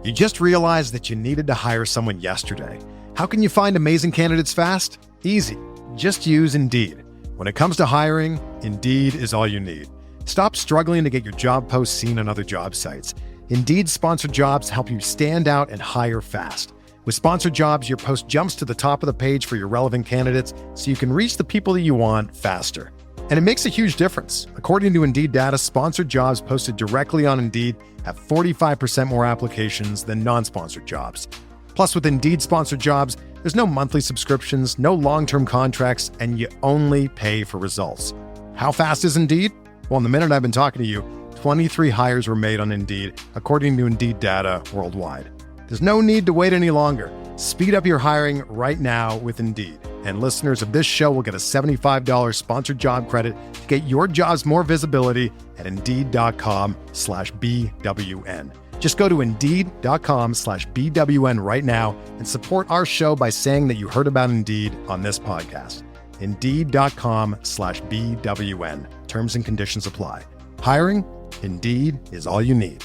You just realized that you needed to hire someone yesterday. How can you find amazing candidates fast? Easy. Just use Indeed. When it comes to hiring, Indeed is all you need. Stop struggling to get your job posts seen on other job sites. Indeed sponsored jobs help you stand out and hire fast. With sponsored jobs, your post jumps to the top of the page for your relevant candidates so you can reach the people that you want faster. And it makes a huge difference. According to Indeed data, sponsored jobs posted directly on Indeed have 45% more applications than non-sponsored jobs. Plus, with Indeed sponsored jobs, there's no monthly subscriptions, no long-term contracts, and you only pay for results. How fast is Indeed? Well, in the minute I've been talking to you, 23 hires were made on Indeed, according to Indeed data worldwide. There's no need to wait any longer. Speed up your hiring right now with Indeed. And listeners of this show will get a $75 sponsored job credit to get your jobs more visibility at Indeed.com/BWN. Just go to Indeed.com/BWN right now and support our show by saying that you heard about Indeed on this podcast. Indeed.com/BWN. Terms and conditions apply. Hiring? Indeed is all you need.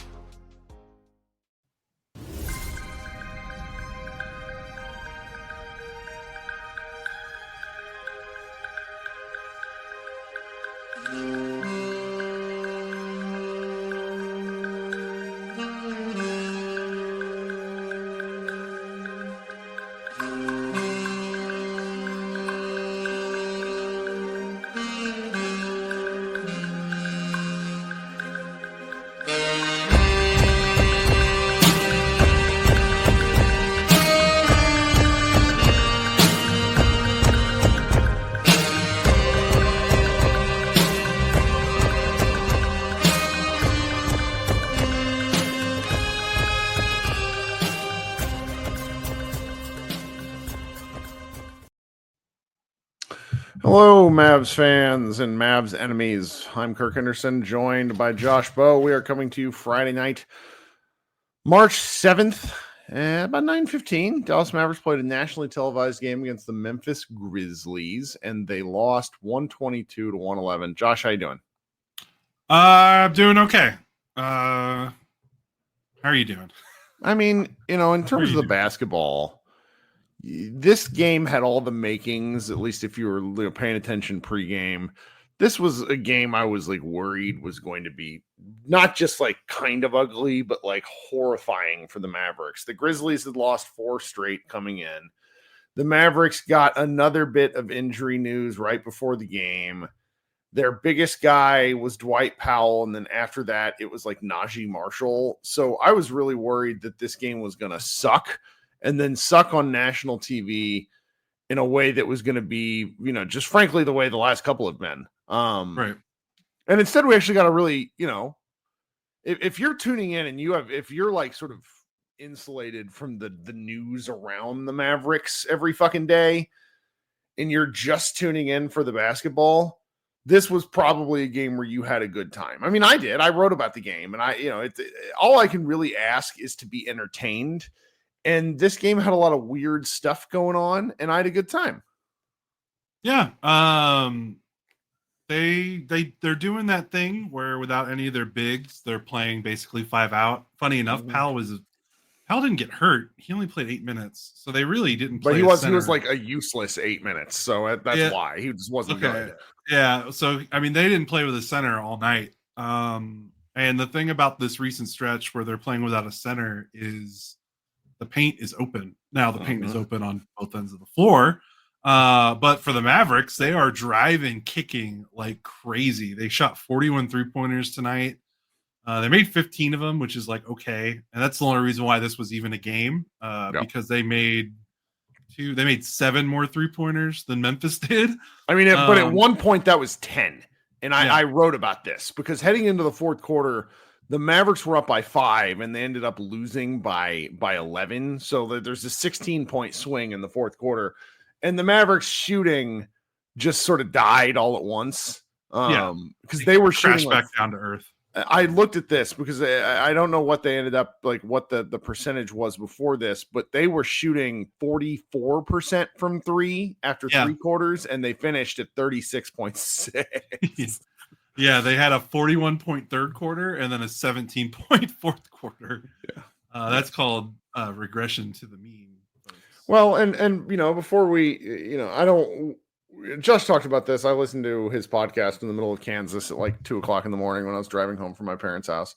Hello, Mavs fans and Mavs enemies. I'm Kirk Henderson, joined by Josh Bowe. We are coming to you Friday night, March 7th, at about 9:15. Dallas Mavericks played a nationally televised game against the Memphis Grizzlies, and they lost 122-111. Josh, how you doing? I'm doing okay. How are you doing? I mean, in terms of the basketball, this game had all the makings, at least if you were paying attention pregame. This was a game I was worried was going to be not just kind of ugly, but horrifying for the Mavericks. The Grizzlies had lost 4 straight coming in. The Mavericks got another bit of injury news right before the game. Their biggest guy was Dwight Powell, and then after that, it was Najee Marshall. So I was really worried that this game was going to suck, and then suck on national TV in a way that was going to be, just frankly, the way the last couple have been. Right. And instead we actually got a really, if you're tuning in and if you're sort of insulated from the news around the Mavericks every fucking day, and you're just tuning in for the basketball, this was probably a game where you had a good time. I mean, I did. I wrote about the game, and all I can really ask is to be entertained. And this game had a lot of weird stuff going on, and I had a good time. Yeah. They're doing that thing where without any of their bigs, they're playing basically 5 out. Funny enough, Powell didn't get hurt. He only played 8 minutes, so they really didn't play. But he was a useless 8 minutes, so that's why he just wasn't good. Yeah. So I mean, they didn't play with a center all night. And the thing about this recent stretch where they're playing without a center is the paint is open. Now the paint is open on both ends of the floor. But for the Mavericks, they are driving, kicking like crazy. They shot 41 3-pointers tonight. They made 15 of them, which is okay. And that's the only reason why this was even a game, because they made 7 more 3-pointers than Memphis did. I mean, but at one point that was 10. And I wrote about this because heading into the fourth quarter, the Mavericks were up by 5 and they ended up losing by 11. So there's a 16-point swing in the fourth quarter, and the Mavericks shooting just sort of died all at once. Because they were shooting back down to earth. I looked at this because I don't know what they ended up what the percentage was before this, but they were shooting 44% from 3 after 3 quarters, and they finished at 36.6. Yeah, they had a 41-point third quarter and then a 17-point fourth quarter. Yeah. That's called regression to the mean. Folks. Well, and before we, I don't. Josh talked about this. I listened to his podcast in the middle of Kansas at like 2:00 in the morning when I was driving home from my parents' house.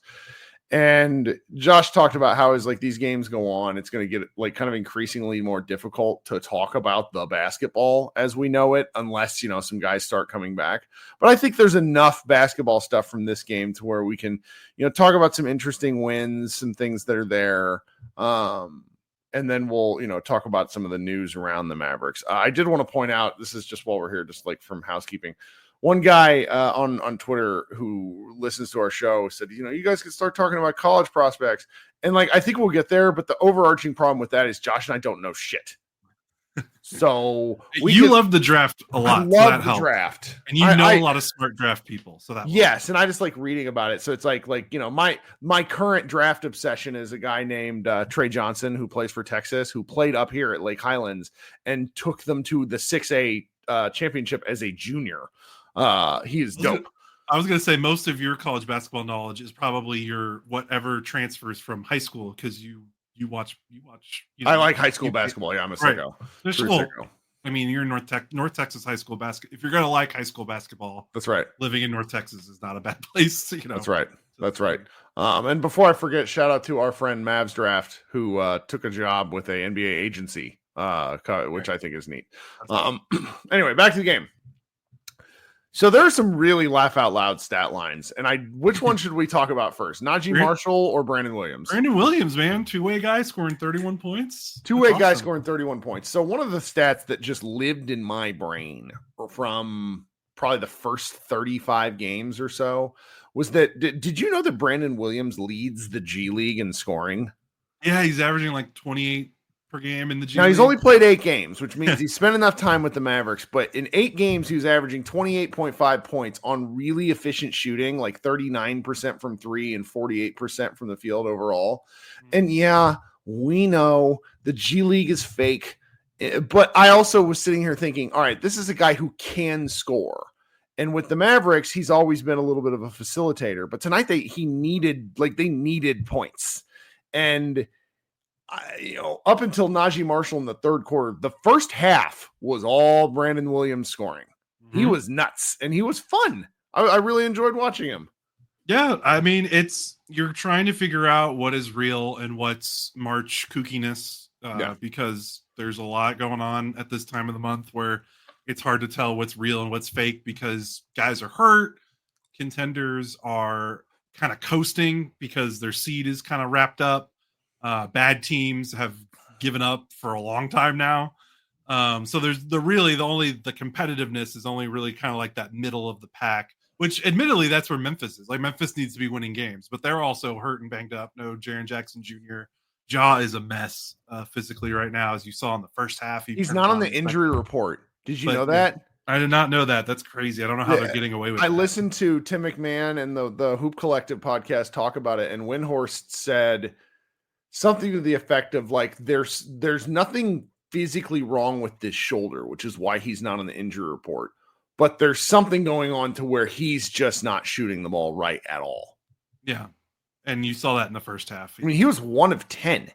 And Josh talked about how as like these games go on, it's going to get like kind of increasingly more difficult to talk about the basketball as we know it, unless, some guys start coming back. But I think there's enough basketball stuff from this game to where we can, talk about some interesting wins, some things that are there. And then we'll, talk about some of the news around the Mavericks. I did want to point out, this is just while we're here, just like from housekeeping. One guy on Twitter who listens to our show said, you guys can start talking about college prospects. And like, I think we'll get there. But the overarching problem with that is Josh and I don't know shit. So you love the draft a lot. I love the draft. And a lot of smart draft people. So that yes. And I just like reading about it. So it's like, my current draft obsession is a guy named Trey Johnson, who plays for Texas, who played up here at Lake Highlands and took them to the 6A championship as a junior. He is dope. I was going to say most of your college basketball knowledge is probably your whatever transfers from high school because you watch. I like high school basketball. Yeah, I'm a sicko. Sicko. I mean, you're in North Texas high school basketball. If you're going to like high school basketball, that's right. Living in North Texas is not a bad place. That's right. That's right. And before I forget, shout out to our friend Mavs Draft who took a job with a NBA agency, which I think is neat. Anyway, back to the game. So there are some really laugh out loud stat lines, and which one should we talk about first? Najee Marshall or Brandon Williams? Brandon Williams, man, two-way guy scoring 31 points. Two-way guy scoring 31 points. So one of the stats that just lived in my brain from probably the first 35 games or so was that did you know that Brandon Williams leads the G League in scoring? Yeah, he's averaging like 28 per game in the G Now, League. he's only played 8 games, which means he spent enough time with the Mavericks. But in 8 games, he was averaging 28.5 points on really efficient shooting, like 39% from 3 and 48% from the field overall. And yeah, we know the G League is fake. But I also was sitting here thinking, all right, this is a guy who can score. And with the Mavericks, he's always been a little bit of a facilitator. But tonight they needed points. And up until Najee Marshall in the third quarter, the first half was all Brandon Williams scoring. Mm-hmm. He was nuts and he was fun. I really enjoyed watching him. Yeah, I mean, you're trying to figure out what is real and what's March kookiness because there's a lot going on at this time of the month where it's hard to tell what's real and what's fake because guys are hurt. Contenders are kind of coasting because their seed is kind of wrapped up. Bad teams have given up for a long time now. So there's the competitiveness is only really kind of like that middle of the pack, which admittedly that's where Memphis is. Like Memphis needs to be winning games, but they're also hurt and banged up. No Jaren Jackson Jr. Ja is a mess physically right now, as you saw in the first half. He's not on the injury report. Did you know that? I did not know that. That's crazy. I don't know how they're getting away with it. I listened to Tim McMahon and the Hoop Collective podcast talk about it, and Windhorst said something to the effect of like, there's nothing physically wrong with this shoulder, which is why he's not on the injury report. But there's something going on to where he's just not shooting the ball right at all. Yeah. And you saw that in the first half. I mean, he was 1 of 10.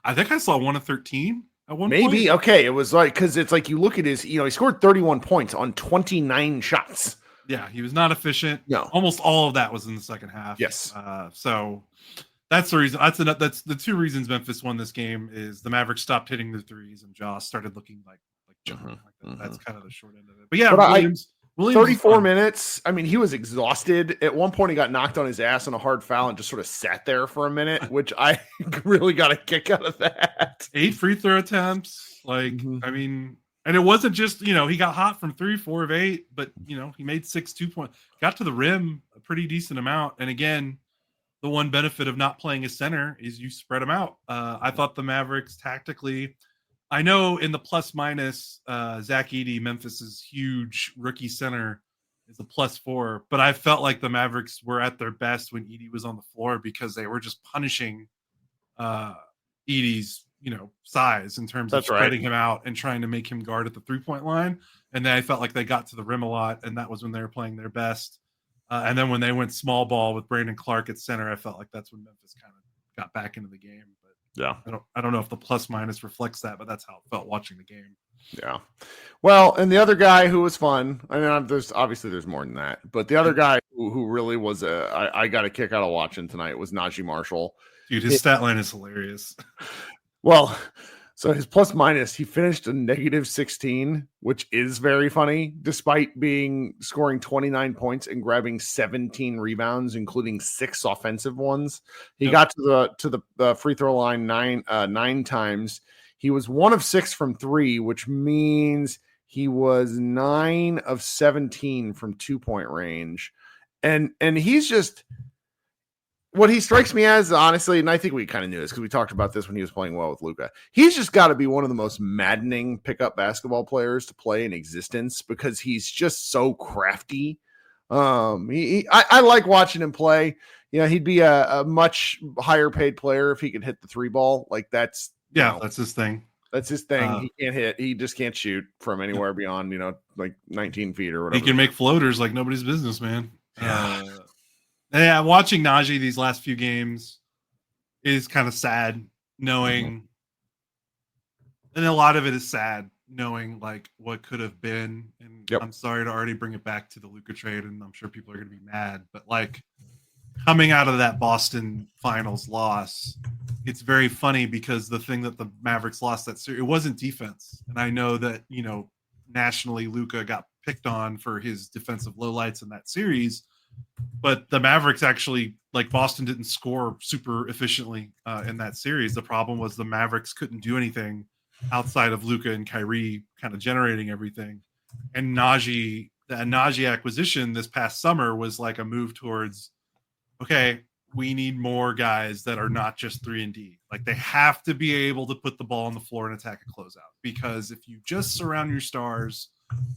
I think I saw 1 of 13 at one point. Maybe. Okay. It was like, because it's like you look at his, he scored 31 points on 29 shots. Yeah. He was not efficient. No. Almost all of that was in the second half. Yes. So that's the reason. That's the 2 reasons Memphis won this game is the Mavericks stopped hitting their threes and Josh started looking like jumping. That's kind of the short end of it. But yeah, Williams 34 minutes. I mean, he was exhausted. At one point, he got knocked on his ass on a hard foul and just sort of sat there for a minute, which I really got a kick out of that. 8 free throw attempts. I mean, and it wasn't just, he got hot from 3, 4 of 8, but, he made 6 2-point. Got to the rim a pretty decent amount. And again, the one benefit of not playing a center is you spread them out. I thought the Mavericks tactically, I know in the plus minus, Zach Edey, Memphis's huge rookie center, is a +4, but I felt like the Mavericks were at their best when Edey was on the floor because they were just punishing Edey's, size in terms of spreading him out and trying to make him guard at the 3-point line. And then I felt like they got to the rim a lot, and that was when they were playing their best. And then when they went small ball with Brandon Clark at center, I felt like that's when Memphis kind of got back into the game. But Yeah. I don't know if the plus minus reflects that, but that's how it felt watching the game. Yeah. Well, and the other guy who was fun, I mean, there's more than that, but the other guy who really was I got a kick out of watching tonight was Najee Marshall. Dude, his stat line is hilarious. Well, so his plus minus, he finished a -16, which is very funny, despite scoring 29 points and grabbing 17 rebounds, including 6 offensive ones. He got to the free throw line nine times. He was 1 of 6 from 3, which means he was 9 of 17 from 2-point range. And he's just, what he strikes me as, honestly, and I think we kind of knew this because we talked about this when he was playing well with Luka. He's just got to be one of the most maddening pickup basketball players to play in existence because he's just so crafty. I like watching him play. You know, he'd be a much higher paid player if he could hit the 3 ball. Like that's his thing. That's his thing. He can't hit. He just can't shoot from anywhere beyond, like 19 feet or whatever. He can make floaters like nobody's business, man. Yeah, watching Najee these last few games is kind of sad, knowing, and a lot of it is sad, knowing like what could have been. And I'm sorry to already bring it back to the Luka trade, and I'm sure people are going to be mad, but like coming out of that Boston Finals loss, it's very funny because the thing that the Mavericks lost that series, it wasn't defense, and I know that nationally Luka got picked on for his defensive lowlights in that series. But the Mavericks actually, like Boston, didn't score super efficiently in that series. The problem was the Mavericks couldn't do anything outside of Luka and Kyrie kind of generating everything. And the Najee acquisition this past summer was like a move towards, okay, we need more guys that are not just 3-and-D. Like they have to be able to put the ball on the floor and attack a closeout. Because if you just surround your stars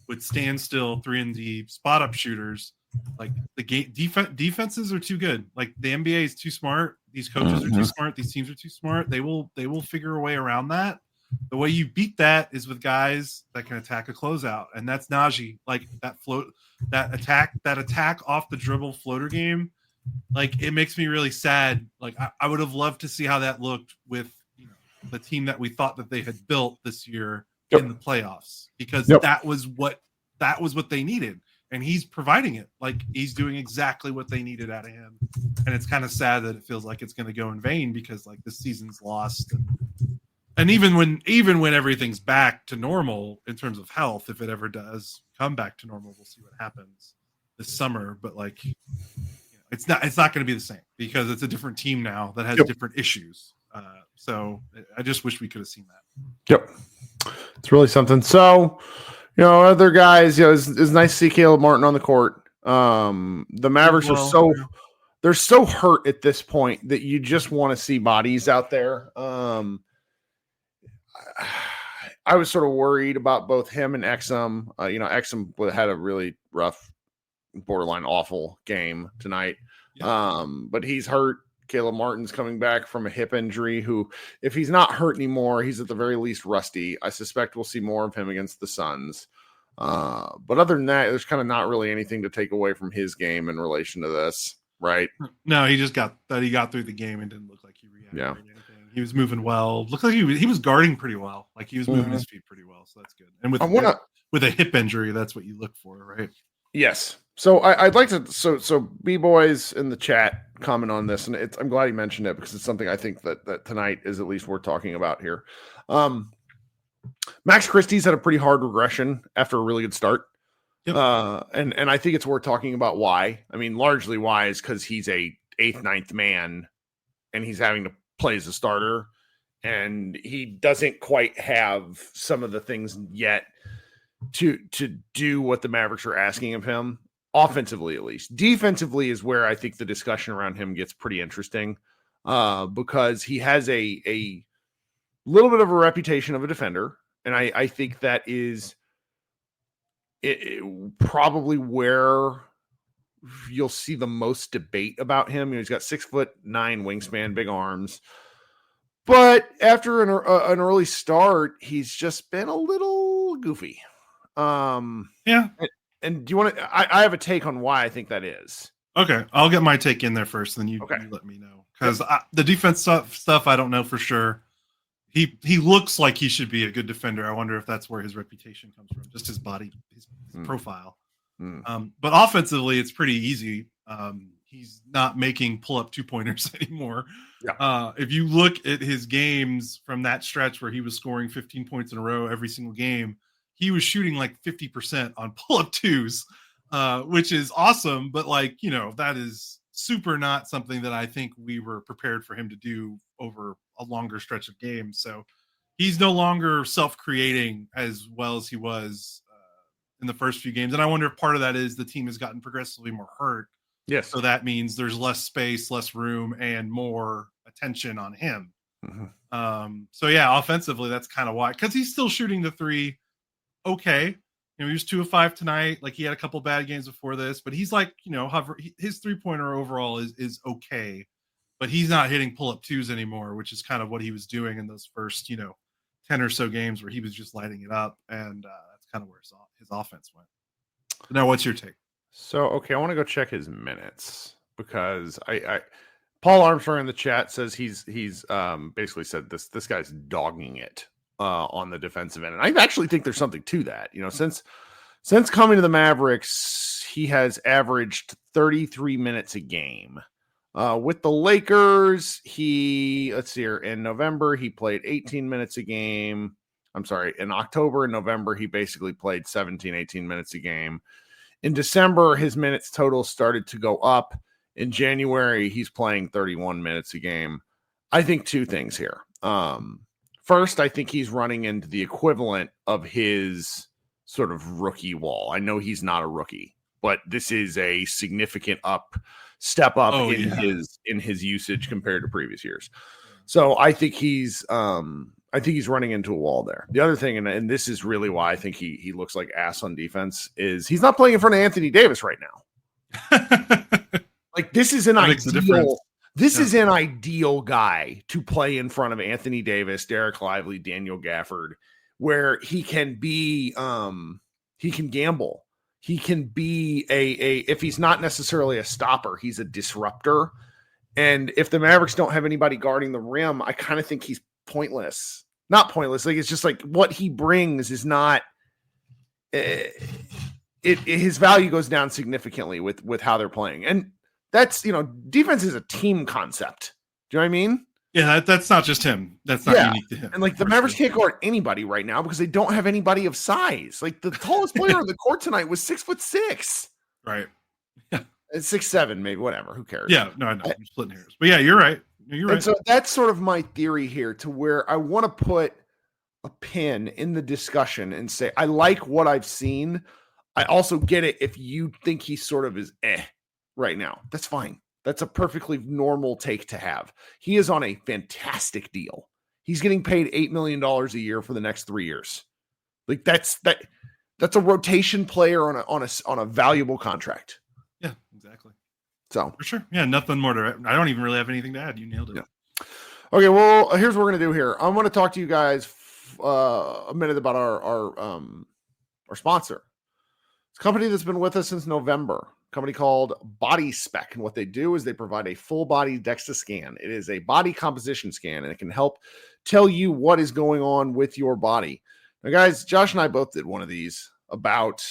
with standstill 3-and-D spot up shooters, like the game defenses are too good. Like the NBA is too smart. These coaches are too smart. These teams are too smart. They will figure a way around that. The way you beat that is with guys that can attack a closeout, and that's Najee. Like that attack off the dribble floater game. Like it makes me really sad. Like I would have loved to see how that looked with the team that we thought that they had built this year in the playoffs, because that was what they needed. And he's providing it. Like he's doing exactly what they needed out of him. And it's kind of sad that it feels like it's going to go in vain because like this season's lost. And even when everything's back to normal in terms of health, if it ever does come back to normal, we'll see what happens this summer. But like, it's not going to be the same because it's a different team now that has different issues. So I just wish we could have seen that. Yep. It's really something. So, other guys, it's nice to see Caleb Martin on the court. The Mavericks they're so hurt at this point that you just want to see bodies out there. I was sort of worried about both him and Exum. Exum had a really rough, borderline awful game tonight. But he's hurt. Caleb Martin's coming back from a hip injury who, if he's not hurt anymore, he's at the very least rusty. I suspect we'll see more of him against the Suns. But other than that, there's kind of not really anything to take away from his game in relation to this, right? No, he got through the game and didn't look like he reacted or anything. He was moving well. Looked like he was guarding pretty well. Like he was moving his feet pretty well, so that's good. And with a hip injury, that's what you look for, right? Yes. So I'd like to so B-boys in the chat comment on this, and I'm glad he mentioned it because it's something I think that tonight is at least worth talking about here. Max Christie's had a pretty hard regression after a really good start. Yep. And I think it's worth talking about why. I mean, largely why is because he's a 8th, 9th man and he's having to play as a starter, and he doesn't quite have some of the things yet to do what the Mavericks are asking of him, offensively at least. Defensively is where I think the discussion around him gets pretty interesting, because he has a little bit of a reputation of a defender, and I think that is probably where you'll see the most debate about him. He's got 6'9" wingspan, big arms, but after an early start, he's just been a little goofy. Yeah. And do you want to? I have a take on why I think that is. Okay, I'll get my take in there first, then you let me know. Because the defense stuff, I don't know for sure. He looks like he should be a good defender. I wonder if that's where his reputation comes from, just his body, his profile. But offensively, it's pretty easy. He's not making pull-up 2-pointers anymore. Yeah. If you look at his games from that stretch where he was scoring 15 points in a row every single game, he was shooting like 50% on pull-up twos, which is awesome. But like, that is super not something that I think we were prepared for him to do over a longer stretch of games. So he's no longer self-creating as well as he was in the first few games. And I wonder if part of that is the team has gotten progressively more hurt. Yes. So that means there's less space, less room, and more attention on him. So yeah, offensively, that's kind of why, because he's still shooting the three. Okay. He was 2 of 5 tonight. Like, he had a couple bad games before this, but he's like, his 3-pointer overall is okay, but he's not hitting pull-up twos anymore, which is kind of what he was doing in those first, 10 or so games where he was just lighting it up. And that's kind of where his offense went. Now, what's your take? So, okay, I want to go check his minutes because Paul Armstrong in the chat says he's basically said this guy's dogging it on the defensive end. And I actually think there's something to that. Since coming to the Mavericks, he has averaged 33 minutes a game. With the Lakers, let's see here, in November, he played 18 minutes a game. I'm sorry, in October and November, he basically played 17, 18 minutes a game. In December, his minutes total started to go up. In January, he's playing 31 minutes a game. I think two things here. First, I think he's running into the equivalent of his sort of rookie wall. I know he's not a rookie, but this is a significant step up in his usage compared to previous years. So I think he's running into a wall there. The other thing, and this is really why I think he looks like ass on defense, is he's not playing in front of Anthony Davis right now. Like, this is an ideal. This is an ideal guy to play in front of Anthony Davis, Derek Lively, Daniel Gafford, where he can be, he can gamble. He can be if he's not necessarily a stopper, he's a disruptor. And if the Mavericks don't have anybody guarding the rim, I kind of think he's pointless. Not pointless. Like, it's just like what he brings is not, his value goes down significantly with how they're playing. And that's, defense is a team concept. Do you know what I mean? Yeah, that's not just him. That's not unique to him. And like, the Mavericks can't guard anybody right now because they don't have anybody of size. Like, the tallest player on the court tonight was 6'6". Right. Yeah. It's 6'7", maybe, whatever. Who cares? Yeah, no, I know. I'm splitting hairs. But yeah, you're right. You're right. And so that's sort of my theory here, to where I want to put a pin in the discussion and say, I like what I've seen. I also get it if you think he sort of is right now. That's fine. That's a perfectly normal take to have. He is on a fantastic deal. He's getting paid $8 million a year for the next 3 years. Like, that's a rotation player on a valuable contract. Yeah, exactly. So for sure. Yeah, nothing more to. I don't even really have anything to add. You nailed it. Yeah. Okay, well, here's what we're gonna do here. I'm gonna talk to you guys a minute about our sponsor. It's a company that's been with us since November. A company called Body Spec, and what they do is they provide a full body DEXA scan. It is a body composition scan, and it can help tell you what is going on with your body. Now, guys, Josh and I both did one of these about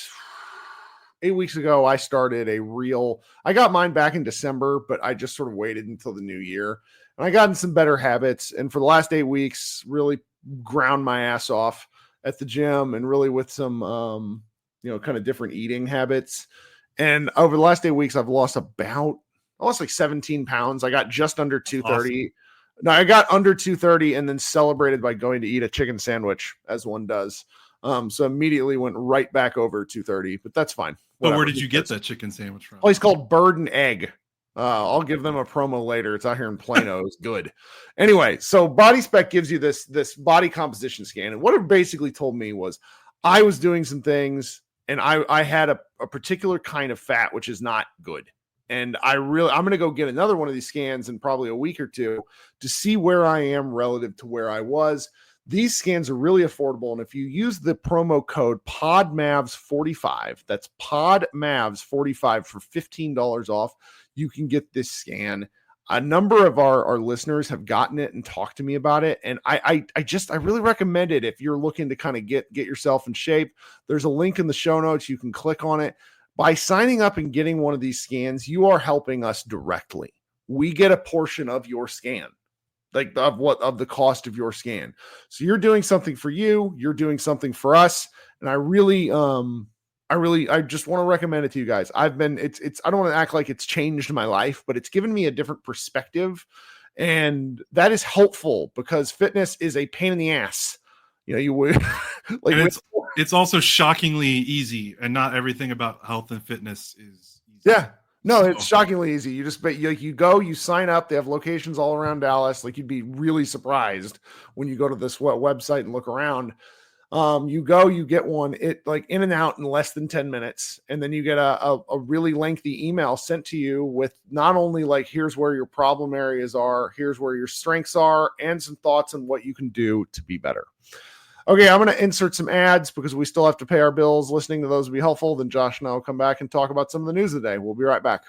8 weeks ago. I started I got mine back in December, but I just sort of waited until the new year, and I got in some better habits. And for the last 8 weeks, really ground my ass off at the gym, and really with some, kind of different eating habits. And over the last 8 weeks, I've lost like 17 pounds. I got just under 230. Awesome. No, I got under 230 and then celebrated by going to eat a chicken sandwich, as one does. So immediately went right back over 230, but that's fine. But where did you get that chicken sandwich from? A place called Bird and Egg. I'll give them a promo later. It's out here in Plano. It's good. Anyway, so Body Spec gives you this body composition scan. And what it basically told me was I was doing some things, and I had a particular kind of fat, which is not good. And I'm going to go get another one of these scans in probably a week or two to see where I am relative to where I was. These scans are really affordable. And if you use the promo code PODMAVS45, that's PODMAVS45 for $15 off, you can get this scan. A number of our listeners have gotten it and talked to me about it. And I really recommend it if you're looking to kind of get yourself in shape. There's a link in the show notes. You can click on it. By signing up and getting one of these scans, you are helping us directly. We get a portion of your scan, like of the cost of your scan. So you're doing something for you, you're doing something for us. And I just want to recommend it to you guys. I don't want to act like it's changed my life, but it's given me a different perspective. And that is helpful because fitness is a pain in the ass. You would like it's also shockingly easy, and not everything about health and fitness is easy. Yeah. No, it's shockingly easy. You go, you sign up. They have locations all around Dallas. Like, you'd be really surprised when you go to this website and look around. You go, you get one, in and out in less than 10 minutes. And then you get a really lengthy email sent to you with not only like, here's where your problem areas are, here's where your strengths are, and some thoughts on what you can do to be better. Okay, I'm going to insert some ads because we still have to pay our bills. Listening to those will be helpful. Then Josh and I will come back and talk about some of the news of the day. We'll be right back.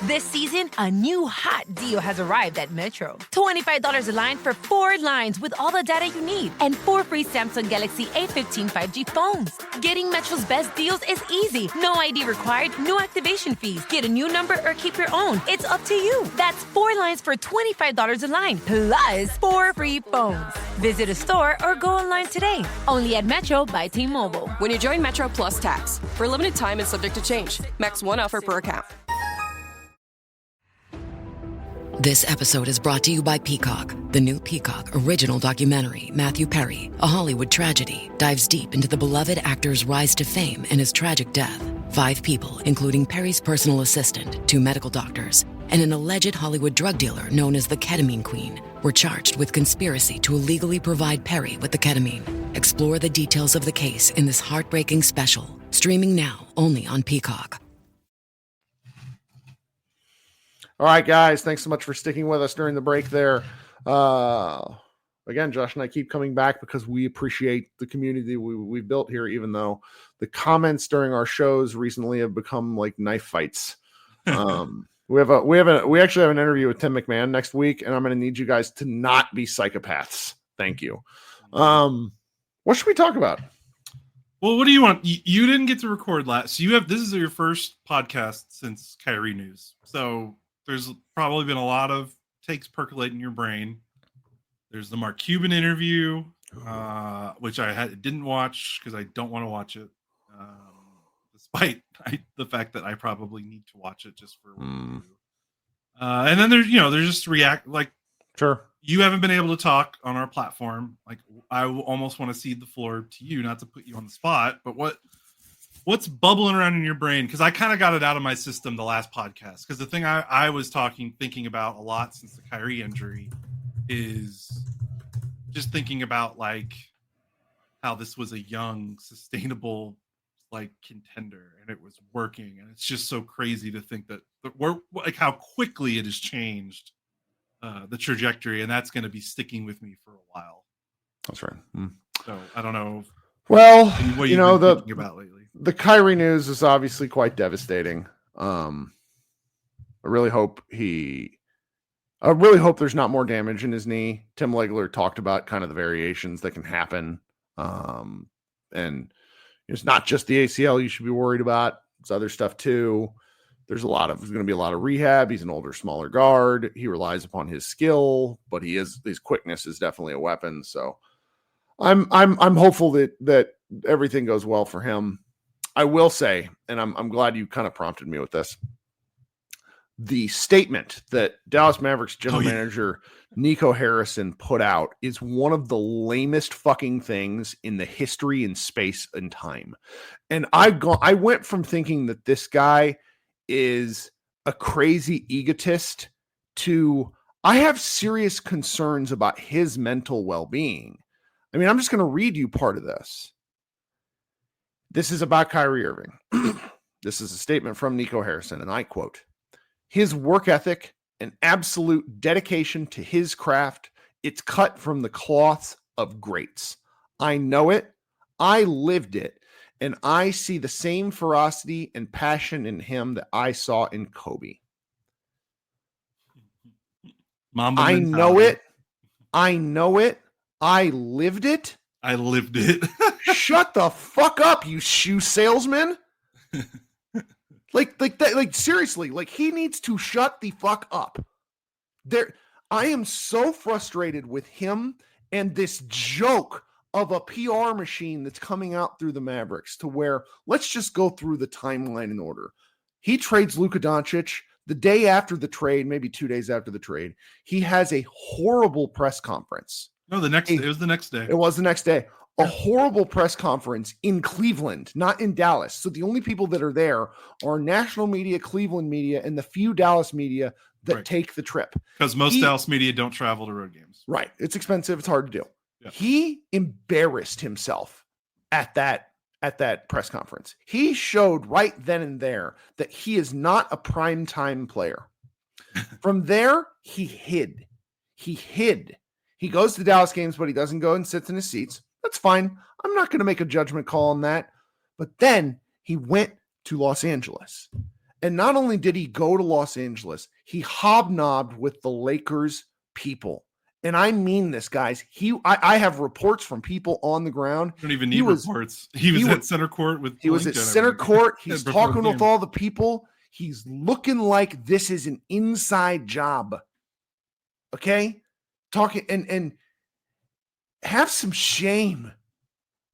This season, a new hot deal has arrived at Metro. $25 a line for 4 lines with all the data you need and 4 free Samsung Galaxy A15 5G phones. Getting Metro's best deals is easy. No ID required, no activation fees. Get a new number or keep your own. It's up to you. That's 4 lines for $25 a line, plus 4 free phones. Visit a store or go online today. Only at Metro by T-Mobile. When you join Metro Plus Tax. For a limited time and subject to change. Max 1 offer per account. This episode is brought to you by Peacock. The new Peacock original documentary, Matthew Perry, A Hollywood Tragedy, dives deep into the beloved actor's rise to fame and his tragic death. 5 people, including Perry's personal assistant, 2 medical doctors, and an alleged Hollywood drug dealer known as the Ketamine Queen, were charged with conspiracy to illegally provide Perry with the ketamine. Explore the details of the case in this heartbreaking special, streaming now only on Peacock. All right, guys, thanks so much for sticking with us during the break there. Again, Josh and I keep coming back because we appreciate the community we built here, even though the comments during our shows recently have become like knife fights. We actually have an interview with Tim McMahon next week, and I'm going to need you guys to not be psychopaths. Thank you. What should we talk about? Well, what do you want? You didn't get to record last. So this is your first podcast since Kyrie news. So there's probably been a lot of takes percolating in your brain. There's the Mark Cuban interview, which I didn't watch because I don't want to watch it, despite the fact that I probably need to watch it just for. And then there's just react like. Sure. You haven't been able to talk on our platform. Like, I almost want to cede the floor to you, not to put you on the spot, but what's bubbling around in your brain? Because I kind of got it out of my system the last podcast. Because the thing I was thinking about a lot since the Kyrie injury is just thinking about like how this was a young, sustainable like contender, and it was working. And it's just so crazy to think that we're like how quickly it has changed the trajectory, and that's going to be sticking with me for a while. That's right. So I don't know. Well, what you've been thinking about lately. The Kyrie news is obviously quite devastating. I really hope there's not more damage in his knee. Tim Legler talked about kind of the variations that can happen. And it's not just the ACL you should be worried about. It's other stuff too. There's going to be a lot of rehab. He's an older, smaller guard. He relies upon his skill, but his quickness is definitely a weapon. So I'm hopeful that everything goes well for him. I will say, and I'm glad you kind of prompted me with this. The statement that Dallas Mavericks general manager Nico Harrison put out is one of the lamest fucking things in the history in space and time. And I went from thinking that this guy is a crazy egotist to I have serious concerns about his mental well-being. I mean, I'm just going to read you part of this. This is about Kyrie Irving. This is a statement from Nico Harrison, and I quote, "His work ethic and absolute dedication to his craft It's cut from the cloths of greats. I know it. I lived it. And I see the same ferocity and passion in him that I saw in Kobe. Mamba I mentality. know it. I know it. I lived it. I lived it. Shut the fuck up, you shoe salesman. Like that, like seriously, like he needs to shut the fuck up. I am so frustrated with him and this joke of a PR machine that's coming out through the Mavericks, to where, let's just go through the timeline in order. He trades Luka Doncic. The day after the trade, maybe 2 days after the trade, he has a horrible press conference. No, it was the next day. It was the next day. A horrible press conference in Cleveland, not in Dallas. So the only people that are there are national media, Cleveland media, and the few Dallas media that take the trip. Because most Dallas media don't travel to road games. Right. It's expensive. It's hard to do. Yeah. He embarrassed himself at that press conference. He showed right then and there that he is not a primetime player. From there, he hid. He goes to Dallas games, but he doesn't go and sits in his seats. That's fine. I'm not going to make a judgment call on that. But then he went to Los Angeles. And not only did he go to Los Angeles, he hobnobbed with the Lakers people. And I mean this, guys. I have reports from people on the ground. You don't even need reports. He was at center court with. He was at center court. He's talking with all the people. He's looking like this is an inside job. Okay? Talking and have some shame.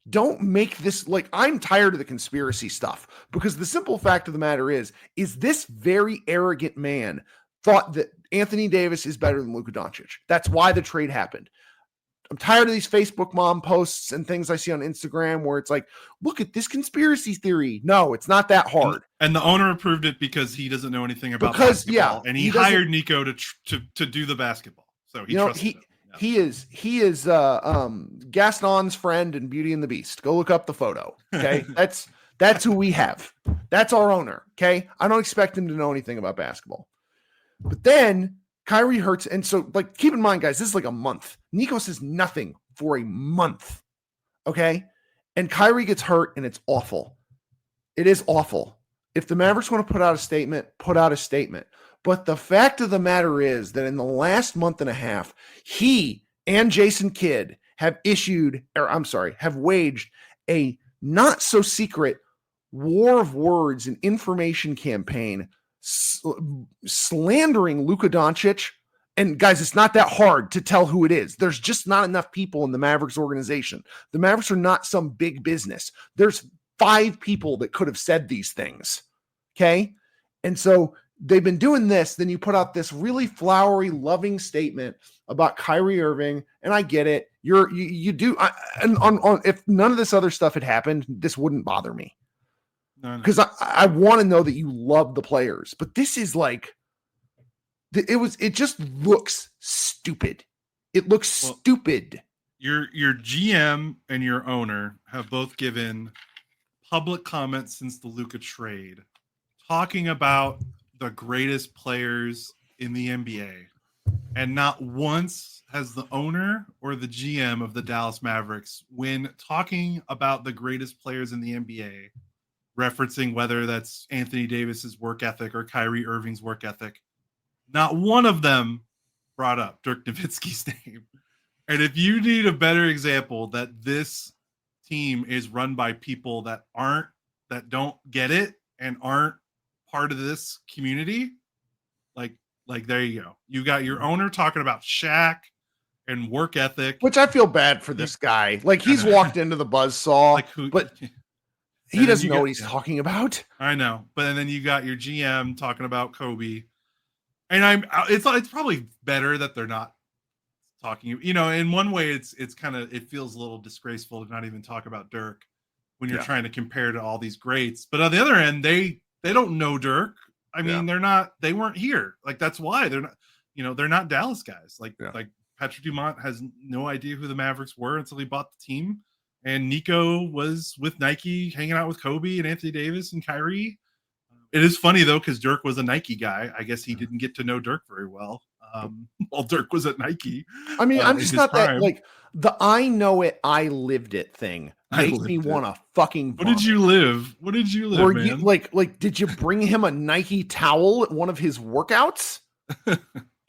Don't make this like, I'm tired of the conspiracy stuff, because the simple fact of the matter is this very arrogant man thought that Anthony Davis is better than Luka Doncic. That's why the trade happened. I'm tired of these Facebook mom posts and things I see on Instagram where it's like, look at this conspiracy theory. No, it's not that hard. And the owner approved it because he doesn't know anything about basketball. Yeah, and he hired Nico to do the basketball. So he trusted him. Yeah. He is Gaston's friend in Beauty and the Beast. Go look up the photo. Okay. That's who we have. That's our owner. Okay. I don't expect him to know anything about basketball. But then Kyrie hurts. And so, like, keep in mind, guys, this is like a month. Nico says nothing for a month. Okay. And Kyrie gets hurt, and it's awful. It is awful. If the Mavericks want to put out a statement, put out a statement. But the fact of the matter is that in the last month and a half, he and Jason Kidd have waged a not so secret war of words and information campaign slandering Luka Doncic. And guys, it's not that hard to tell who it is. There's just not enough people in the Mavericks organization. The Mavericks are not some big business. There's 5 people that could have said these things. Okay. And so they've been doing this. Then you put out this really flowery, loving statement about Kyrie Irving. And I get it. You do. If none of this other stuff had happened, this wouldn't bother me. Because I want to know that you love the players. But this is like, it just looks stupid. It looks stupid. Your GM and your owner have both given public comments since the Luka trade, talking about the greatest players in the NBA. And not once has the owner or the GM of the Dallas Mavericks, when talking about the greatest players in the NBA, referencing whether that's Anthony Davis's work ethic or Kyrie Irving's work ethic, not one of them brought up Dirk Nowitzki's name. And if you need a better example that this team is run by people that don't get it and aren't part of this community, like there you go. You got your owner talking about Shaq and work ethic, which I feel bad for this guy. Like, he's walked into the buzzsaw, but he doesn't know what he's talking about. I know, but then you got your GM talking about Kobe, and it's probably better that they're not talking. You know, in one way, it feels a little disgraceful to not even talk about Dirk when you're trying to compare to all these greats. But on the other end, they don't know Dirk. I mean, they weren't here. Like, that's why they're not Dallas guys. Like Patrick Dumont has no idea who the Mavericks were until he bought the team. And Nico was with Nike, hanging out with Kobe and Anthony Davis and Kyrie. It is funny though, because Dirk was a Nike guy. I guess he didn't get to know Dirk very well. while Dirk was at Nike. I mean, I'm in just his not that prime. like the I know it, I lived it thing makes me want to fucking What did you live? What did you live, Were man? you like did you bring him a Nike towel at one of his workouts?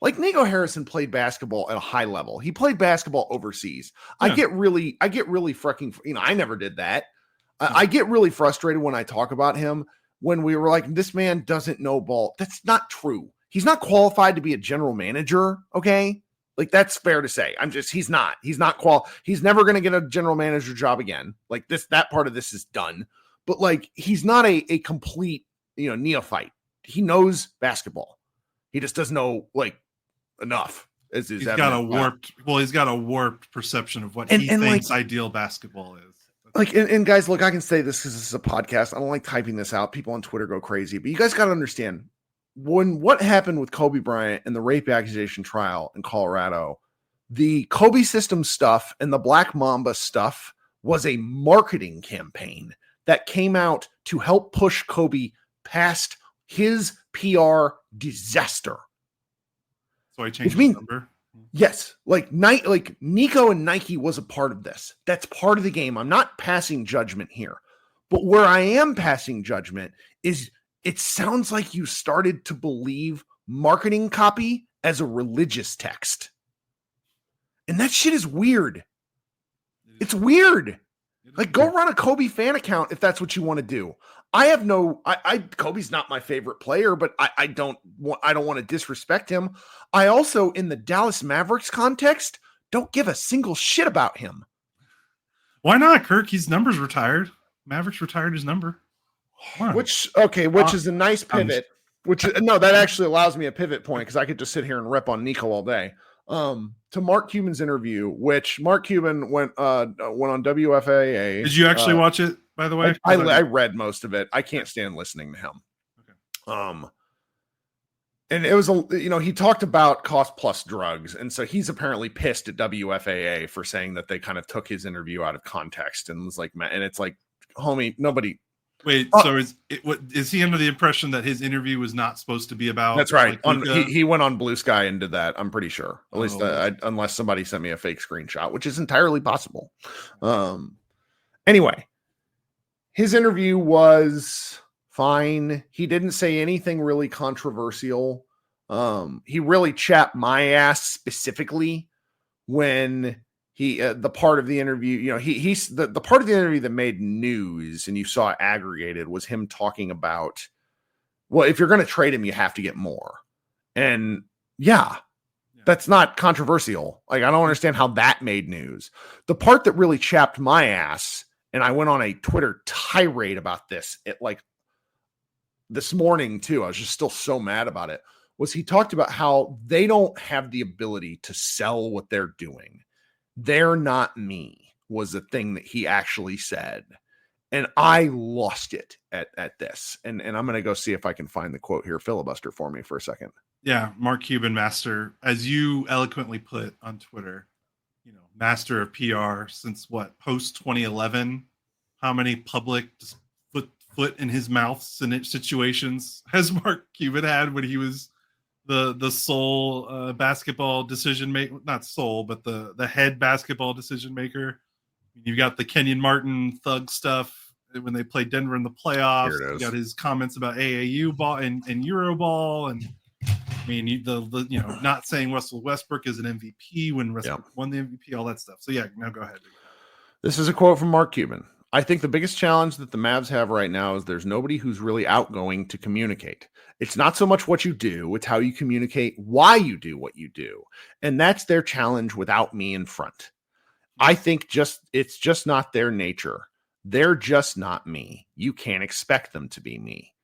Like Nico Harrison played basketball at a high level. He played basketball overseas. Yeah. I get really fucking, I never did that. I get really frustrated when I talk about him when we were like, this man doesn't know ball. That's not true. He's not qualified to be a general manager. Okay. Like that's fair to say. He's not he's never going to get a general manager job again. Like that part of this is done, but like, he's not a complete, neophyte. He knows basketball. He just doesn't know like enough. He's got a warped perception of what he thinks ideal basketball is. Like, and guys, look, I can say this because this is a podcast. I don't like typing this out. People on Twitter go crazy, but you guys got to understand what happened with Kobe Bryant and the rape accusation trial in Colorado, the Kobe system stuff and the Black Mamba stuff was a marketing campaign that came out to help push Kobe past his PR disaster. So I changed his number. Yes, like Nico and Nike was a part of this. That's part of the game. I'm not passing judgment here. But where I am passing judgment is it sounds like you started to believe marketing copy as a religious text. And that shit is weird. It's weird. Like, go run a Kobe fan account if that's what you want to do. Kobe's not my favorite player, but I don't want to disrespect him. I also, in the Dallas Mavericks context, don't give a single shit about him. Why not, Kirk? His number's retired. Mavericks retired his number. Which is a nice pivot. That actually allows me a pivot point because I could just sit here and rep on Nico all day. To Mark Cuban's interview, which Mark Cuban went on WFAA. Did you actually watch it, by the way? I read most of it. I can't stand listening to him. Okay. And it was he talked about cost plus drugs, and so he's apparently pissed at WFAA for saying that they kind of took his interview out of context and was like, and it's like, homie, nobody. Wait, so is he under the impression that his interview was not supposed to be about? That's right. He went on Blue Sky and did that. I'm pretty sure. At least unless somebody sent me a fake screenshot, which is entirely possible. Anyway, his interview was fine. He didn't say anything really controversial. He really chapped my ass specifically when the part of the interview, he's the part of the interview that made news and you saw aggregated was him talking about, well, if you're going to trade him, you have to get more. And that's not controversial. Like, I don't understand how that made news. The part that really chapped my ass, and I went on a Twitter tirade about this this morning too. I was just still so mad about it. Was he talked about how they don't have the ability to sell what they're doing. They're not me was the thing that he actually said. And I lost it at this. And I'm going to go see if I can find the quote here. Filibuster for me for a second. Yeah. Mark Cuban, master, as you eloquently put on Twitter, master of PR since post 2011, how many public foot in his mouth situations has Mark Cuban had when he was the sole basketball decision maker, not sole, but the head basketball decision maker. You've got the Kenyon Martin thug stuff when they played Denver in the playoffs. You got his comments about AAU ball and Euro ball, and I mean not saying Russell Westbrook is an MVP when Westbrook won the MVP, all that stuff. So now go ahead. This is a quote from Mark Cuban. I think the biggest challenge that the Mavs have right now is there's nobody who's really outgoing to communicate. It's not so much what you do, it's how you communicate why you do what you do. And that's their challenge without me in front. I think it's just not their nature. They're just not me. You can't expect them to be me.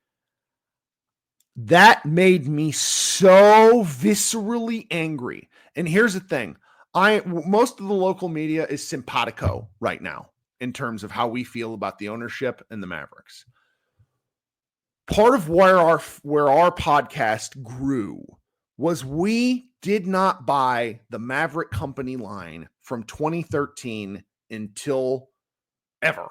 That made me so viscerally angry. And here's the thing. Most of the local media is simpatico right now in terms of how we feel about the ownership and the Mavericks. Part of where our podcast grew was we did not buy the Maverick Company line from 2013 until ever.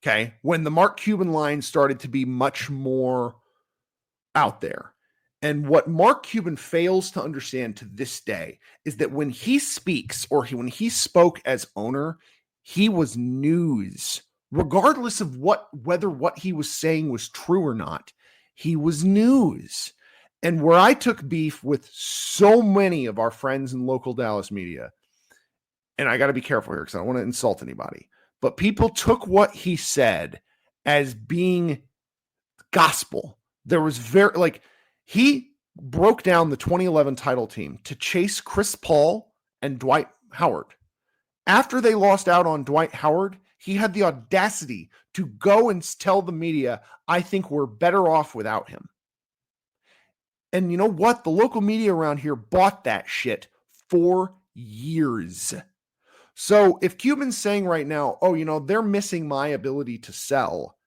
Okay. When the Mark Cuban line started to be much more out there. And what Mark Cuban fails to understand to this day is that when he speaks when he spoke as owner, he was news. Regardless of whether what he was saying was true or not, he was news. And where I took beef with so many of our friends in local Dallas media, and I got to be careful here because I don't want to insult anybody, but people took what he said as being gospel. There was he broke down the 2011 title team to chase Chris Paul and Dwight Howard. After they lost out on Dwight Howard, he had the audacity to go and tell the media, I think we're better off without him. And you know what? The local media around here bought that shit for years. So if Cuban's saying right now, they're missing my ability to sell,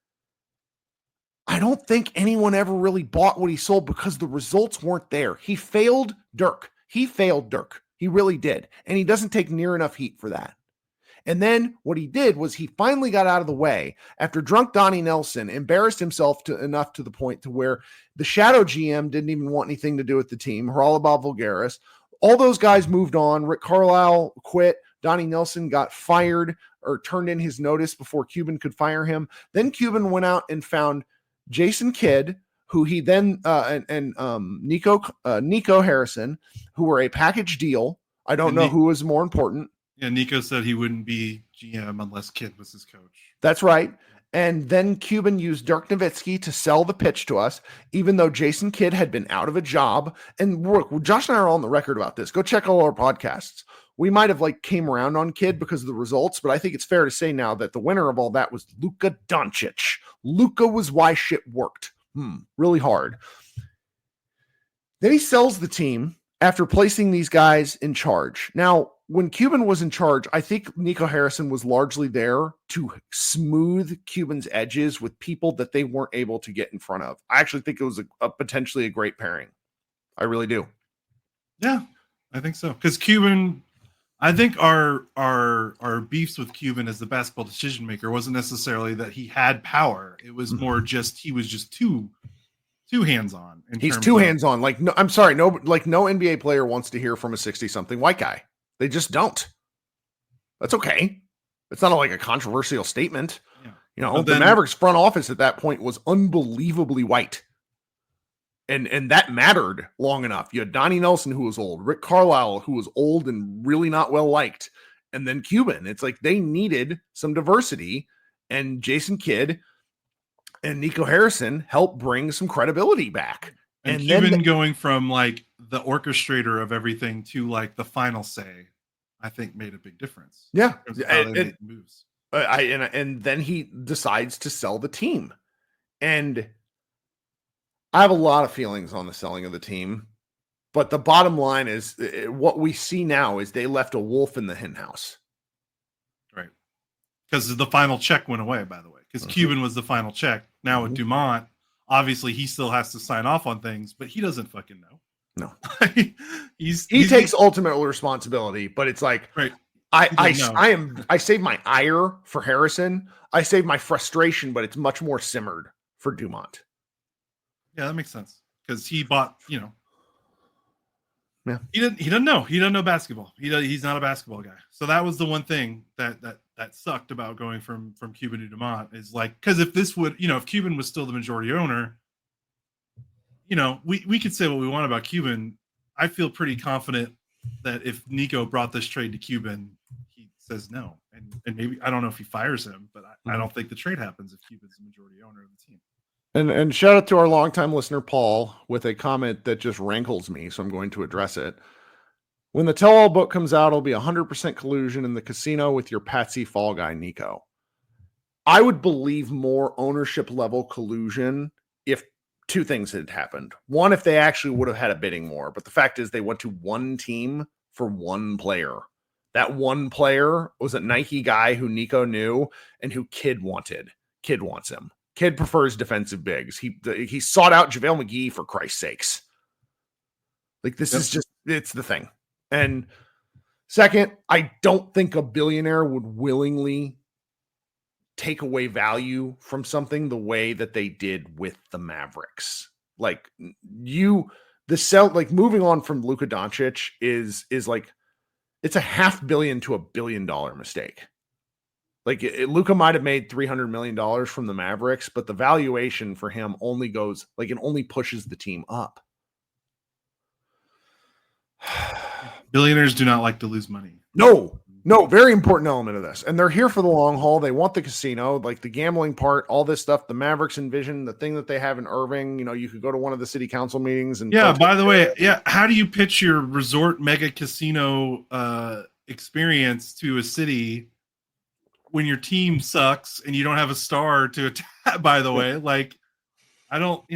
I don't think anyone ever really bought what he sold because the results weren't there. He failed Dirk. He really did. And he doesn't take near enough heat for that. And then what he did was he finally got out of the way after drunk Donnie Nelson embarrassed himself enough to the point to where the shadow GM didn't even want anything to do with the team. Haralabal Vulgaris. All those guys moved on. Rick Carlisle quit. Donnie Nelson got fired or turned in his notice before Cuban could fire him. Then Cuban went out and found Jason Kidd, who he then and Nico Harrison, who were a package deal. I don't know who was more important. Yeah, Nico said he wouldn't be GM unless Kidd was his coach. That's right. And then Cuban used Dirk Nowitzki to sell the pitch to us, even though Jason Kidd had been out of a job. And look, Josh and I are on the record about this. Go check all our podcasts. We might have came around on Kidd because of the results, but I think it's fair to say now that the winner of all that was Luka Doncic. Luka was why shit worked. Really hard. Then he sells the team after placing these guys in charge. Now, when Cuban was in charge, I think Nico Harrison was largely there to smooth Cuban's edges with people that they weren't able to get in front of. I actually think it was a potentially a great pairing. I really do. Yeah, I think so. Because Cuban, I think our beefs with Cuban as the basketball decision maker wasn't necessarily that he had power. It was more just he was just too hands on. He's too hands on. No, I'm sorry, no NBA player wants to hear from a 60-something white guy. They just don't. That's okay. It's not a controversial statement. Yeah. The Mavericks front office at that point was unbelievably white. And that mattered long enough. You had Donnie Nelson, who was old, Rick Carlisle, who was old and really not well liked, and then Cuban. It's they needed some diversity, and Jason Kidd and Nico Harrison helped bring some credibility back. And Cuban going from the orchestrator of everything to the final say, I think made a big difference. Yeah. It moves. And then he decides to sell the team. And I have a lot of feelings on the selling of the team, but the bottom line is what we see now is they left a wolf in the hen house. Right. Because the final check went away, by the way, because Cuban was the final check. Now with Dumont, obviously he still has to sign off on things, but he doesn't fucking know. No, he takes ultimate responsibility, but it's right. I save my ire for Harrison. I save my frustration, but it's much more simmered for Dumont. Yeah, that makes sense because he bought, Yeah, he doesn't know basketball. He's not a basketball guy. So that was the one thing that sucked about going from Cuban to Dumont is because if this would, if Cuban was still the majority owner, we could say what we want about Cuban. I feel pretty confident that if Nico brought this trade to Cuban, he says no. And maybe, I don't know if he fires him, but I don't think the trade happens if Cuban's the majority owner of the team. And shout out to our longtime listener, Paul, with a comment that just rankles me, so I'm going to address it. When the tell-all book comes out, it'll be 100% collusion in the casino with your patsy fall guy, Nico. I would believe more ownership-level collusion if two things had happened. One, if they actually would have had a bidding war. But the fact is they went to one team for one player. That one player was a Nike guy who Nico knew and who Kidd wanted. Kidd wants him. Kidd prefers defensive bigs. He sought out JaVale McGee for Christ's sakes. This is just, it's the thing. And second, I don't think a billionaire would willingly take away value from something the way that they did with the Mavericks. like moving on from Luka Doncic is like, it's a $500 million to $1 billion mistake. Like Luka might have made $300 million from the Mavericks, but the valuation for him only goes like it only pushes the team up. Billionaires do not like to lose money. No, very important element of this. And they're here for the long haul. They want the casino, like the gambling part, all this stuff. The Mavericks envision the thing that they have in Irving. You could go to one of the city council meetings. And by the way, how do you pitch your resort mega casino experience to a city when your team sucks and you don't have a star to attack? By the way, like I don't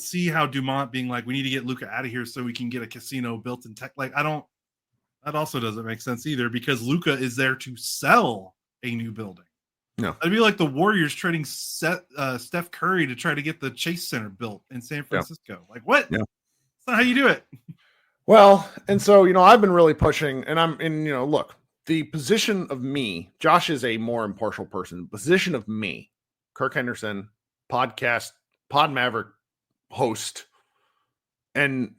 see how Dumont being like, we need to get Luka out of here so we can get a casino built in tech. Like that also doesn't make sense either, because Luka is there to sell a new building. No, it'd be like the Warriors trading Steph Curry to try to get the Chase Center built in San Francisco. Yeah. Like what? Yeah. That's not how you do it. Well, and so, I've been really pushing, and look, the position of me, Josh is a more impartial person. Position of me, Kirk Henderson, Pod Maverick host, and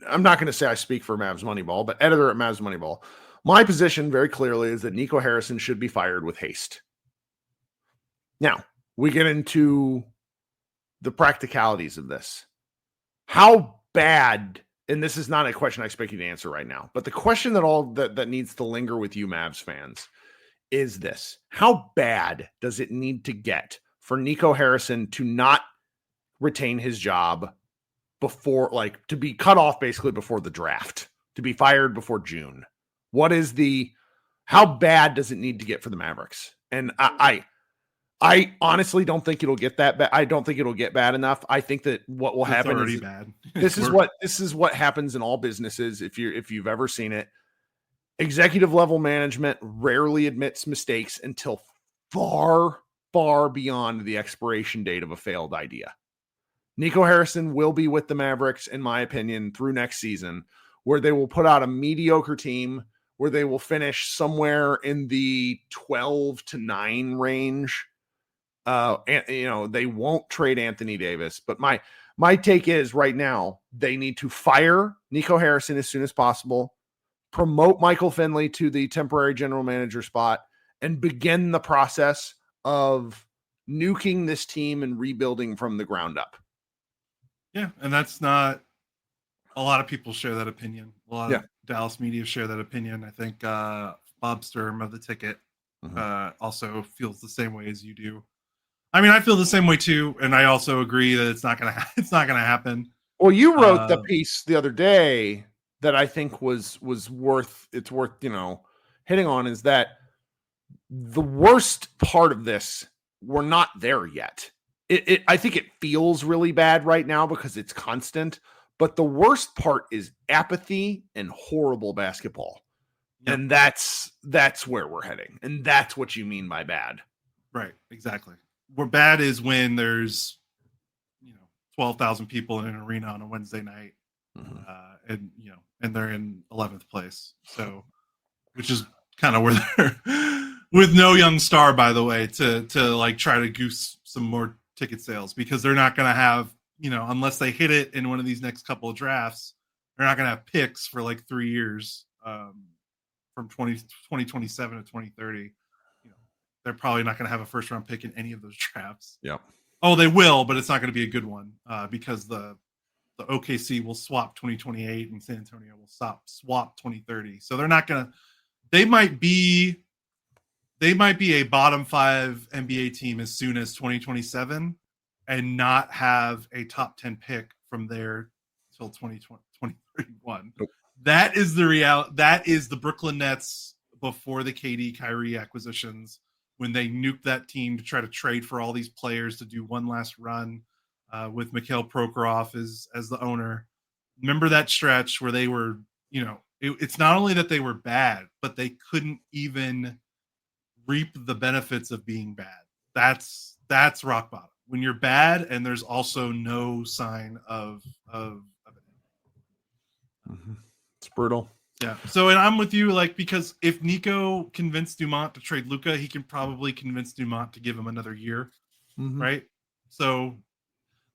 I'm not going to say I speak for Mavs Moneyball, but editor at Mavs Moneyball. My position very clearly is that Nico Harrison should be fired with haste. Now, we get into the practicalities of this. How bad, and this is not a question I expect you to answer right now, but the question that needs to linger with you Mavs fans is this. How bad does it need to get for Nico Harrison to not retain his job before, like, to be cut off basically before the draft, to be fired before June? How bad does it need to get for the Mavericks? And I honestly don't think it'll get that bad. I don't think it'll get bad enough. I think that what will happen is bad. This is what happens in all businesses. If you've ever seen it, executive level management rarely admits mistakes until far, far beyond the expiration date of a failed idea. Nico Harrison will be with the Mavericks, in my opinion, through next season, where they will put out a mediocre team, where they will finish somewhere in the 12-9 range. They won't trade Anthony Davis, but my take is right now they need to fire Nico Harrison as soon as possible, promote Michael Finley to the temporary general manager spot, and begin the process of nuking this team and rebuilding from the ground up. Yeah, and that's not a lot of people share that opinion. A lot of Dallas media share that opinion. I think Bob Sturm of The Ticket also feels the same way as you do. I mean, I feel the same way too, and I also agree that it's not gonna happen. Well, you wrote the piece the other day that I think was worth hitting on, is that the worst part of this, we're not there yet. I think it feels really bad right now because it's constant, but the worst part is apathy and horrible basketball. Yep. And that's where we're heading. And that's what you mean by bad. Right. Exactly. Where bad is when there's, 12,000 people in an arena on a Wednesday night, and they're in 11th place. So, which is kind of where they're with no young star, by the way, to like try to goose some more ticket sales, because they're not going to have, unless they hit it in one of these next couple of drafts, they're not going to have picks for like 3 years, from 2027 to 2030. They're probably not going to have a first round pick in any of those drafts. Yeah. Oh, they will, but it's not going to be a good one, because the OKC will swap 2028 and San Antonio will swap 2030. So they're not going to. They might be a bottom 5 NBA team as soon as 2027 and not have a top 10 pick from there till 2031. Nope. That is the reality. That is the Brooklyn Nets before the KD Kyrie acquisitions, when they nuked that team to try to trade for all these players to do one last run, with Mikhail Prokhorov as the owner. Remember that stretch where they were, it's not only that they were bad, but they couldn't even reap the benefits of being bad. That's rock bottom. When you're bad and there's also no sign of it. Mm-hmm. It's brutal. Yeah. So, and I'm with you, like, because if Nico convinced Dumont to trade Luka, he can probably convince Dumont to give him another year. Mm-hmm. Right. So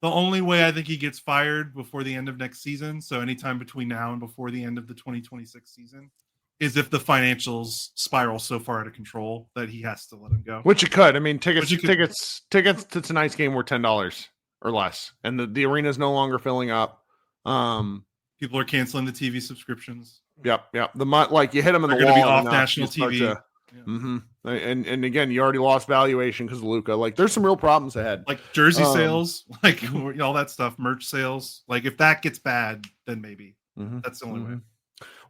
The only way I think he gets fired before the end of next season, so anytime between now and before the end of the 2026 season, is if the financials spiral so far out of control that he has to let him go. Which you could. I mean, tickets to tonight's game were $10 or less, and the arena is no longer filling up. People are canceling the TV subscriptions. Yep. Like you hit them in They're the wall. They're going to be off national TV. And again, you already lost valuation because of Luka. Like, there's some real problems ahead. Like jersey sales, like all that stuff, merch sales. Like, if that gets bad, then maybe that's the only way.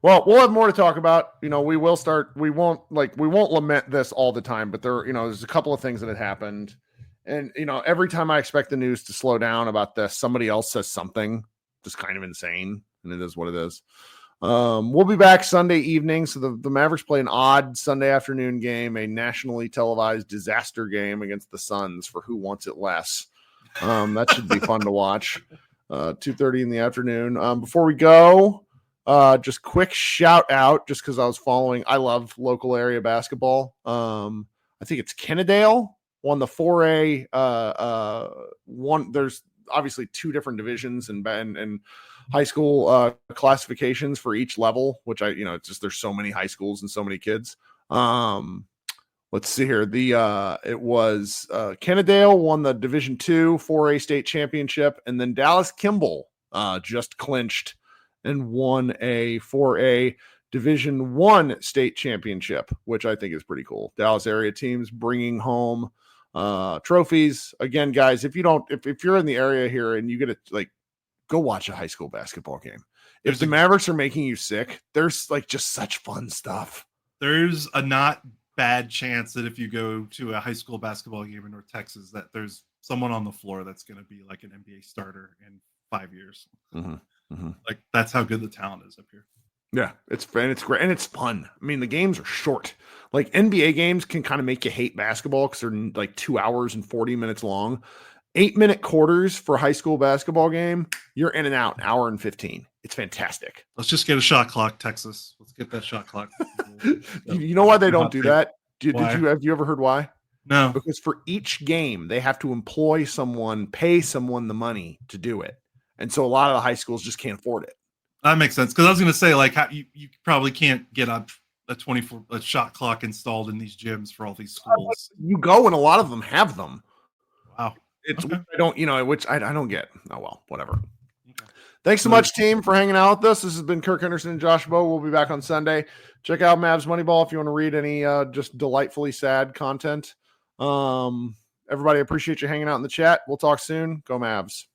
Well, we'll have more to talk about. We won't lament this all the time, but there's a couple of things that had happened. And, every time I expect the news to slow down about this, somebody else says something just kind of insane. And it is what it is. We'll be back Sunday evening. So the Mavericks play an odd Sunday afternoon game, a nationally televised disaster game against the Suns for who wants it less. That should be fun to watch. 2:30 in the afternoon. Before we go, just quick shout out, just because I love local area basketball. I think it's Kennedale won the 4A. There's obviously two different divisions and high school classifications for each level, which it's just there's so many high schools and so many kids. Let's see here. It was Kennedale won the Division II 4A state championship, and then Dallas Kimball just clinched and won a 4A Division I state championship, which I think is pretty cool. Dallas area teams bringing home trophies. Again, guys, if you're in the area here and you get to go watch a high school basketball game. If the Mavericks are making you sick, there's just such fun stuff. There's a not bad chance that if you go to a high school basketball game in North Texas, that there's someone on the floor that's going to be like an NBA starter in 5 years. Like, that's how good the talent is up here. Yeah, it's great and it's fun. I mean, the games are short. Like, NBA games can kind of make you hate basketball because they're like 2 hours and 40 minutes long. 8-minute quarters for a high school basketball game, you're in and out, an hour and 15. It's fantastic. Let's just get a shot clock, Texas. Let's get that shot clock. You know why they don't do that? Have you ever heard why? No. Because for each game, they have to employ someone, pay someone the money to do it. And so a lot of the high schools just can't afford it. That makes sense. Because I was going to say, you probably can't get a shot clock installed in these gyms for all these schools. You go, and a lot of them have them. Wow. It's okay. I don't get. Oh well, whatever. Okay. Thanks so much, team, for hanging out with us. This has been Kirk Henderson and Josh Bowe. We'll be back on Sunday. Check out Mavs Moneyball if you want to read any just delightfully sad content. Everybody, appreciate you hanging out in the chat. We'll talk soon. Go Mavs.